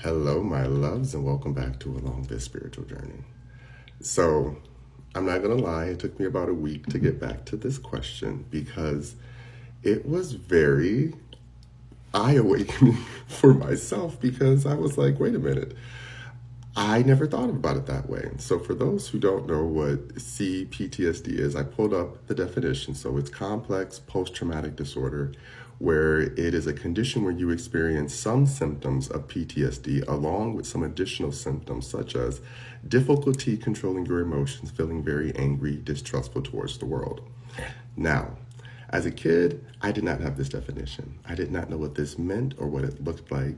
Hello, my loves, and welcome back to Along This Spiritual Journey. So, I'm not going to lie, it took me about a week to get back to this question because it was very eye-awakening for myself because I was like, wait a minute, I never thought about it that way. So for those who don't know what CPTSD is, I pulled up the definition. So it's complex post-traumatic disorder, where it is a condition where you experience some symptoms of PTSD along with some additional symptoms such as difficulty controlling your emotions, feeling very angry, distrustful towards the world. Now, as a kid, I did not have this definition. I did not know what this meant or what it looked like,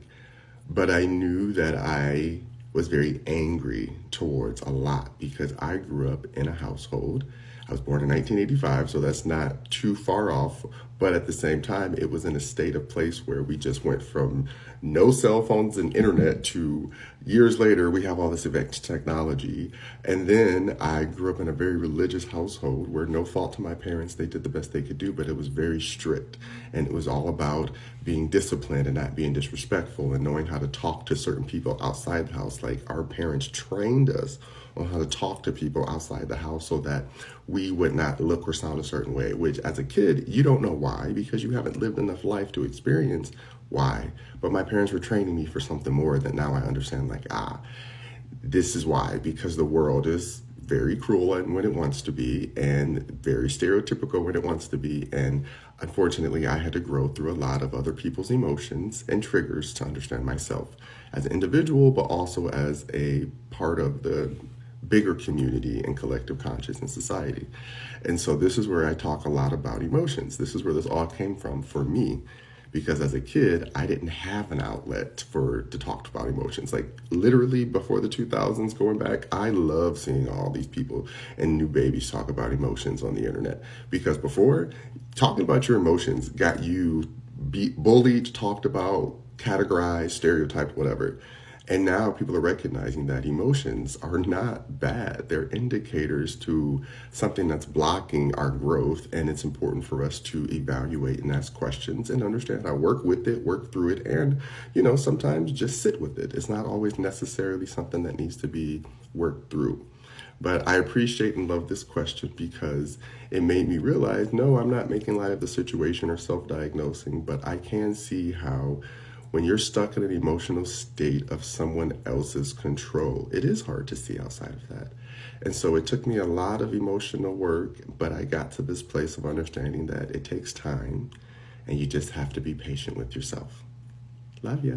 but I knew that I was very angry towards a lot because I grew up in a household. I was born in 1985, so that's not too far off. But at the same time, it was in a state of place where we just went from no cell phones and internet to years later, we have all this advanced technology. And then I grew up in a very religious household where no fault to my parents, they did the best they could do, but it was very strict. And it was all about being disciplined and not being disrespectful and knowing how to talk to certain people outside the house. Like our parents trained us on how to talk to people outside the house so that we would not look or sound a certain way, which as a kid, you don't know why because you haven't lived enough life to experience why. But my parents were training me for something more that now I understand, like, this is why, because the world is very cruel when it wants to be and very stereotypical when it wants to be. And unfortunately, I had to grow through a lot of other people's emotions and triggers to understand myself as an individual, but also as a part of the bigger community and collective consciousness society. And so this is where I talk a lot about emotions. This is where this all came from for me, because as a kid, I didn't have an outlet to talk about emotions. Like literally before the 2000s going back, I love seeing all these people and new babies talk about emotions on the internet. Because before, talking about your emotions got you bullied, talked about, categorized, stereotyped, whatever. And now people are recognizing that emotions are not bad. They're indicators to something that's blocking our growth. And it's important for us to evaluate and ask questions and understand how work with it, work through it, and, sometimes just sit with it. It's not always necessarily something that needs to be worked through. But I appreciate and love this question because it made me realize, no, I'm not making light of the situation or self-diagnosing, but I can see how when you're stuck in an emotional state of someone else's control, it is hard to see outside of that. And so it took me a lot of emotional work, but I got to this place of understanding that it takes time and you just have to be patient with yourself. Love ya.